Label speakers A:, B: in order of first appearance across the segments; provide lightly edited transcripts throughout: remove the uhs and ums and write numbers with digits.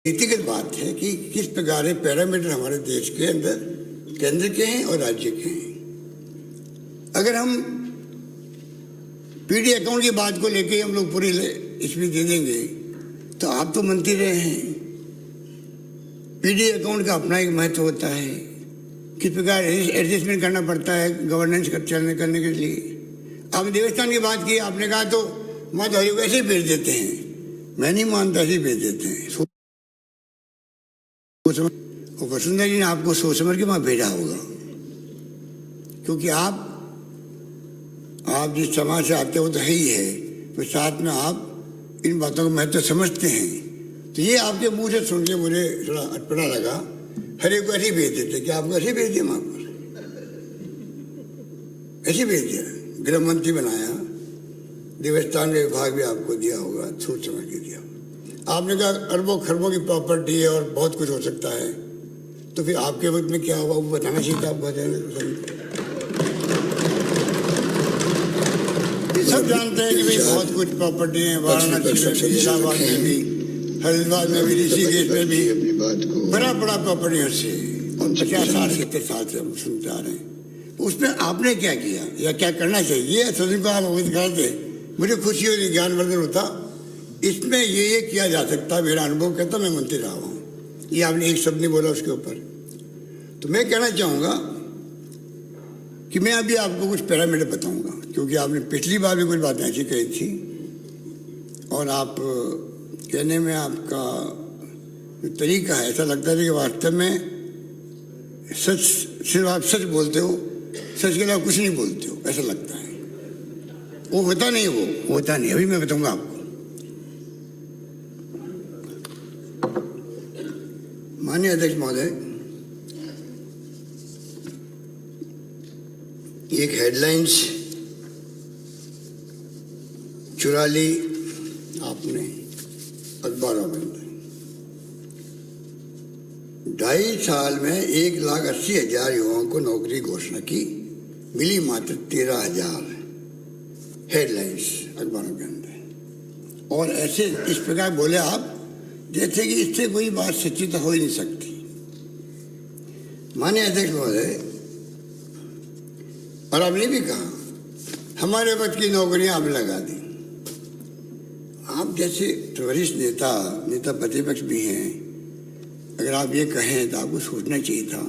A: नीतिगत बात है कि किस प्रकार के पैरामीटर हमारे देश के अंदर केंद्र के हैं और राज्य के हैं। अगर हम पीडी अकाउंट की बात को लेके हम लोग पूरी इसमें दे देंगे तो आप तो मंत्री रहे हैं। पीडी अकाउंट का अपना एक महत्व होता है, किस प्रकार एडजस्टमेंट करना पड़ता है गवर्नेंस करने के लिए। आपने देवस्थान की बात की, आपने कहा तो माता हरि को ऐसे ही भेज देते हैं। मैं नहीं मानता, ऐसे ही भेज देते हैं। वसुंधरा जी ने आपको सोच समझ के वहां भेजा होगा, क्योंकि आप जिस समाज से आते हो तो है ही है, तो साथ में आप इन बातों का महत्व समझते हैं। तो ये आपके मुंह से सुन के मुझे थोड़ा अटपटा लगा। हर एक को ऐसे ही भेज देते, क्या आपको ऐसे भेज दिया वहां पर? ऐसे भेज दिया, गृह मंत्री बनाया, देवस्थान का विभाग भी आपको दिया होगा, सोच समझ के दिया। आपने कहा अरबों खरबों की प्रॉपर्टी है और बहुत कुछ हो सकता है, तो फिर आपके वक्त में क्या हुआ वो बताना चाहिए था। आप सब जानते हैं कि भाई बहुत कुछ प्रॉपर्टी है, वाराणसी में भी, इलाहाबाद में भी, हरिद्वार में भी, ऋषिकेश में भी बड़ा प्रॉपर्टी है उससे। और 50-60-70 साल से हम सुनते आ रहे हैं। उसमें आपने क्या किया या क्या करना चाहिए, सभी को आप अवगत करा दे, मुझे खुशी होती, ज्ञानवर्धन होता। इसमें ये किया जा सकता, मेरा अनुभव कहता, मैं मंत्री रहा हूँ। ये आपने एक शब्द नहीं बोला उसके ऊपर। तो मैं कहना चाहूँगा कि मैं अभी आपको कुछ पैरामीटर बताऊँगा, क्योंकि आपने पिछली बार भी कुछ बातें ऐसी कही थी और आप कहने में आपका जो तरीका है ऐसा लगता है कि वास्तव में सच, सिर्फ आप सच बोलते हो, सच के अलावा कुछ नहीं बोलते हो, ऐसा लगता है। वो होता नहीं, वो होता नहीं। अभी मैं बताऊँगा आपको। माननीय अध्यक्ष महोदय, एक हेडलाइंस चुरा ली आपने अखबारों में। 2.5 साल में 1,80,000 युवाओं को नौकरी घोषणा की, मिली मात्र 13,000 हेडलाइंस अखबारों के अंदर। और ऐसे इस प्रकार बोले आप जैसे कि इससे कोई बात सच्ची तो हो ही नहीं सकती। माननीय अध्यक्ष महोदय, और आपने भी कहा हमारे वक्त की नौकरियां आप लगा दी। आप जैसे वरिष्ठ नेता प्रतिपक्ष भी हैं, अगर आप ये कहें तो आपको सोचना चाहिए था,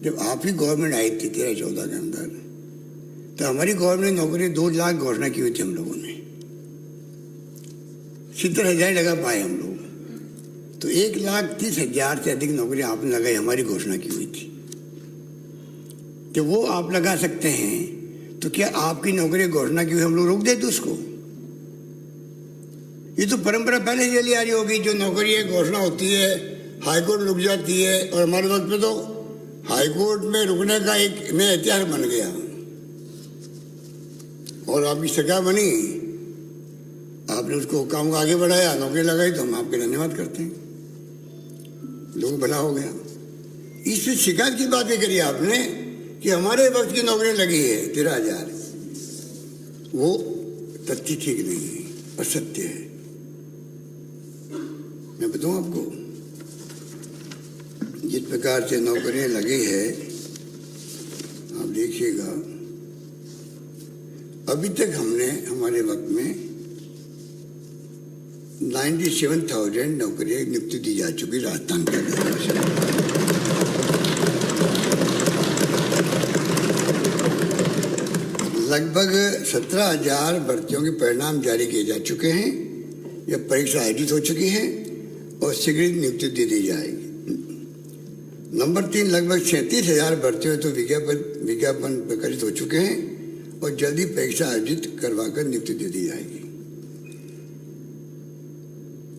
A: जब आप ही गवर्नमेंट आई थी 13-14 के अंदर, तो हमारी गवर्नमेंट नौकरी 2 लाख घोषणा की हुई थी हम लोगों ने, 70,000 लगा पाए हम लोग। तो 1,30,000 से अधिक नौकरी आपने लगाई, हमारी घोषणा की हुई थी। जब वो आप लगा सकते हैं तो क्या आपकी नौकरी घोषणा की हुई हम लोग रोक देते उसको? ये तो परंपरा पहले से चली आ रही होगी। जो नौकरी घोषणा होती है, हाईकोर्ट रुक जाती है, और हमारे वक्त में तो हाईकोर्ट में रुकने का एक नया इतिहास बन गया। और आपकी सरकार बनी, आपने उसको काम को आगे बढ़ाया, नौकरी लगाई, तो हम आपके धन्यवाद करते हैं। लोग भला हो गया। इससे शिकायत की बात नहीं करी आपने कि हमारे वक्त की नौकरी लगी है 13,000। वो तथ्य ठीक नहीं है, असत्य है। मैं बताऊं आपको, जिस प्रकार से नौकरियां लगी है, आप देखिएगा, अभी तक हमने हमारे वक्त में 97,000 नौकरियां नियुक्ति दी जा चुकी राजस्थान के अंदर। लगभग 17,000 भर्तियों के परिणाम जारी किए जा चुके हैं या परीक्षा आयोजित हो चुकी है और शीघ्र नियुक्ति दे दी जाएगी। नंबर 3, लगभग 37,000 भर्तियों तो विज्ञापन प्रकाशित हो चुके हैं और जल्दी परीक्षा आयोजित करवाकर नियुक्ति दे दी जाएगी।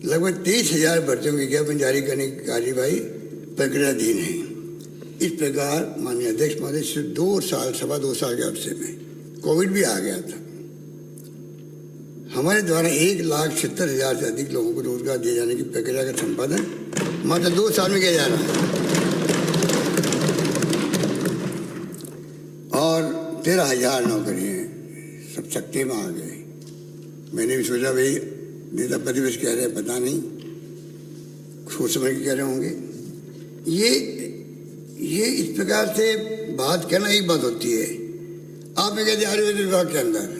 A: लगभग 23,000 भर्तियों के विज्ञापन जारी करने की कार्यवाही प्रक्रियाधीन है। इस प्रकार माननीय अध्यक्ष महोदय, सिर्फ 2 साल के अरसे में कोविड भी आ गया था, हमारे द्वारा 1,70,000 से अधिक लोगों को रोजगार दिए जाने की प्रक्रिया का संपादन मात्र 2 साल में किया जा रहा है। और 13,000 नौकरियां सब सत्ते में आ गए। मैंने भी सोचा भाई नेता प्रतिपक्ष कह रहे हैं, पता नहीं सोच समझ के कह रहे होंगे। ये इस प्रकार से बात कहना एक बात होती है। आपने कहते आयुर्वेद विभाग के अंदर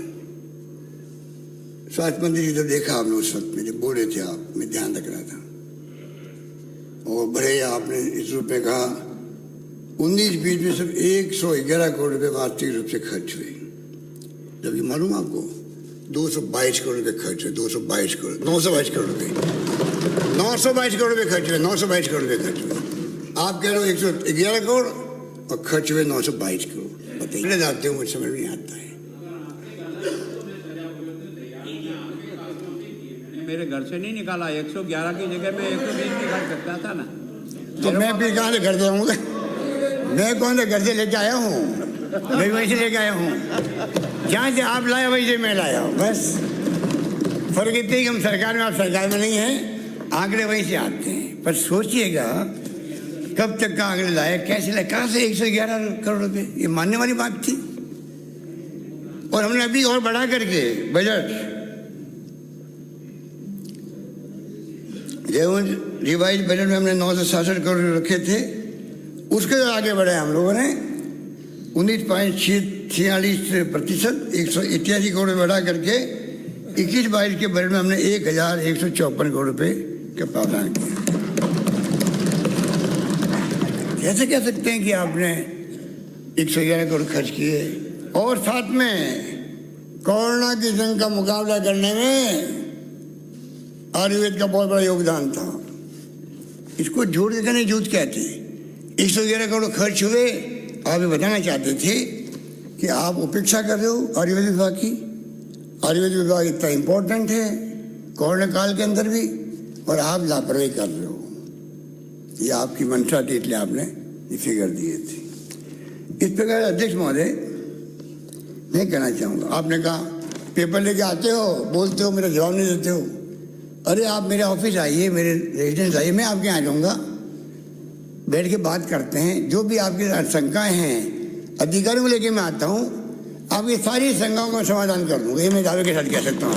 A: स्वास्थ्य मंत्री जी तो देखा आपने उस वक्त मेरे बोल रहे थे आप, मैं ध्यान रख रहा था, और बड़े आपने इस रूप में कहा 19-20 में सिर्फ 111 करोड़ रुपए आर्थिक रूप से खर्च हुए, जबकि मालूम आपको 222 करोड़ रुपए खर्च हुए। 922 करोड़ रुपए 922 करोड़ रुपए खर्च हुए। 922 करोड़ रुपए खर्च हुए। आप कह रहे हो 111 करोड़ और खर्च हुए 922 करोड़। बताइए जाते हो, मुझे समझ नहीं आता है।
B: मेरे घर से नहीं निकाला, 111 की जगह पे 120 निकाल सकता था ना।
A: तो मैं भी कहाँ से घर से आऊँगा? मैं कौन से घर से लेके आया हूँ? मैं वहीं से लेके आया हूँ, जहाँ से आप लाया वहीं से मैं लाया हूँ। बस फर्क इतना ही कि हम सरकार में, आप सरकार में नहीं हैं, आंकड़े वहीं से आते हैं। पर सोचिएगा कब तक का आंकड़े लाए, कैसे लाए, कहाँ से 111 करोड़ रुपए? ये मानने वाली बात थी। और हमने अभी और बढ़ा करके बजट रिवाइज बजट में हमने 967 करोड़ रखे थे, उसके आगे बढ़े हम लोगों ने 19.46% 181 करोड़ बढ़ा करके 21-22 के बजट में हमने 1154 करोड़ रुपए का प्रावधान किया। कैसे कह सकते हैं कि आपने 111 करोड़ खर्च किए? और साथ में कोरोना की जंग का मुकाबला करने में आयुर्वेद का बहुत बड़ा योगदान था। इसको जोड़ के नहीं जूझ कहते। 111 करोड़ खर्च हुए। आप ये बताना चाहते थे कि आप उपेक्षा कर रहे हो आयुर्वेद विभाग की। आयुर्वेद विभाग इतना इम्पोर्टेंट है कोरोना काल के अंदर भी, और आप लापरवाही कर रहे हो। ये आपकी मंशा थी, इसलिए आपने ये फिगर दिए थे। इस प्रकार अध्यक्ष महोदय मैं कहना चाहूँगा, आपने कहा पेपर लेके आते हो, बोलते हो, मेरा जवाब नहीं देते हो। अरे आप मेरे ऑफिस आइए, मेरे रेजिडेंस आइए, मैं आपके यहाँ जाऊँगा, बैठ के बात करते हैं। जो भी आपकी शंकाएं हैं अधिकारियों को लेके मैं आता हूँ, आपकी सारी शंकाओं का समाधान कर दूँगा। ये मैं दावे के साथ कह सकता हूँ।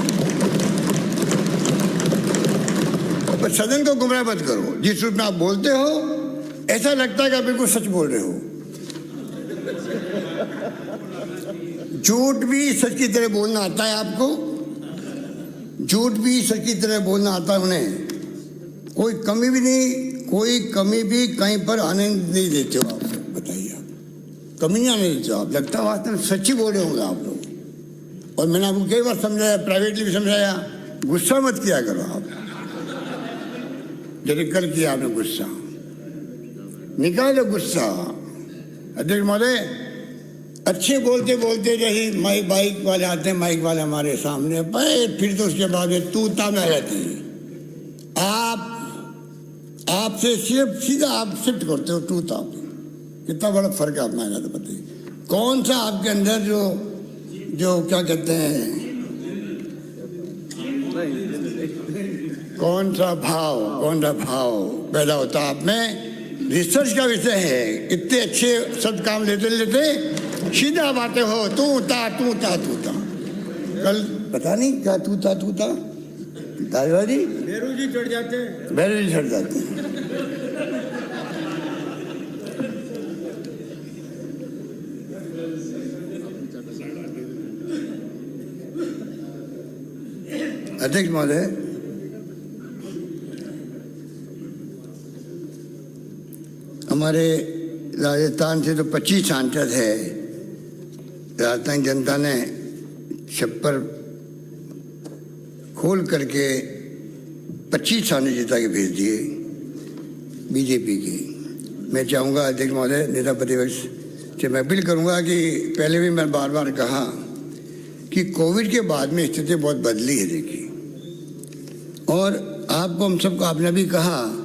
A: पर सदन को गुमराह मत करो। जिस रूप में आप बोलते हो ऐसा लगता है कि आप बिल्कुल सच बोल रहे हो। झूठ भी सच की तरह बोलना आता है आपको, झूठ भी सच की तरह बोलना आता है उन्हें। कोई कमी भी नहीं, कोई कमी भी कहीं पर आने नहीं देते हो आप। बताइए, आप कमी नहीं आने देते हो आप। लगता है वास्तव में सच्ची बोल रहे होंगे आप लोग। और मैंने आपको कई बार समझाया, प्राइवेटली भी समझाया, गुस्सा मत किया करो आप। जैसे कल किया आपने गुस्सा, निकालो गुस्सा। अध्यक्ष महोदय, अच्छे बोलते बोलते रही बाइक वाले आते हैं, माइक वाले हमारे सामने, फिर तो उसके बाद तू ता में रहती है। आपसे सिर्फ सीधा आप शिफ्ट करते हो टू ता पे। कितना बड़ा फर्क है अपना। तो बताइए कौन सा आपके अंदर जो क्या कहते हैं, कौन सा भाव पैदा होता आप में। रिसर्च का विषय है। इतने अच्छे शब्द काम लेते लेते सीधा बातें हो, तू ता। कल पता नहीं क्या तू ता दादाजी भैरू जी चढ़ जाते हैं। अध्यक्ष महोदय, हमारे राजस्थान से तो 25 सांसद है। राजस्थान जनता ने छप्पर खोल करके 25 सांसद जिता के भेज दिए बीजेपी के। मैं चाहूँगा अध्यक्ष महोदय, नेता प्रतिपक्ष से मैं अपील करूँगा कि पहले भी मैं बार बार कहा कि कोविड के बाद में स्थिति बहुत बदली है। देखिए, और आपको हम सबको, आपने भी कहा,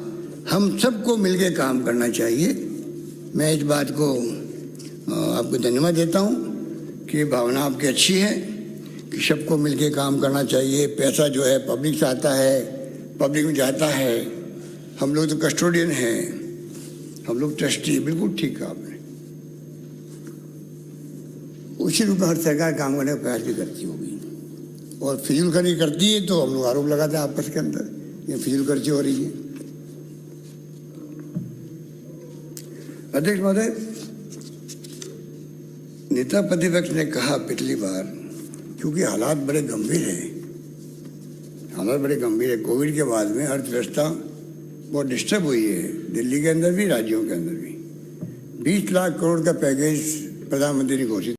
A: हम सबको मिलकर काम करना चाहिए। मैं इस बात को आपको धन्यवाद देता हूँ कि भावना आपकी अच्छी है कि सबको मिलकर काम करना चाहिए। पैसा जो है पब्लिक से आता है, पब्लिक में जाता है। हम लोग तो कस्टोडियन हैं, हम लोग ट्रस्टी। बिल्कुल ठीक कहा आपने। उसी रूप में हर सरकार काम करने का प्रयास भी करती होगी, और फिजूल खर्ची करती है तो हम लोग आरोप लगाते हैं आपस के अंदर ये फिजूल खर्ची हो रही है। अध्यक्ष महोदय, नेता प्रतिपक्ष ने कहा पिछली बार, क्योंकि हालात बड़े गंभीर हैं, कोविड के बाद में अर्थव्यवस्था बहुत डिस्टर्ब हुई है, दिल्ली के अंदर भी राज्यों के अंदर भी। 20 लाख करोड़ का पैकेज प्रधानमंत्री ने घोषित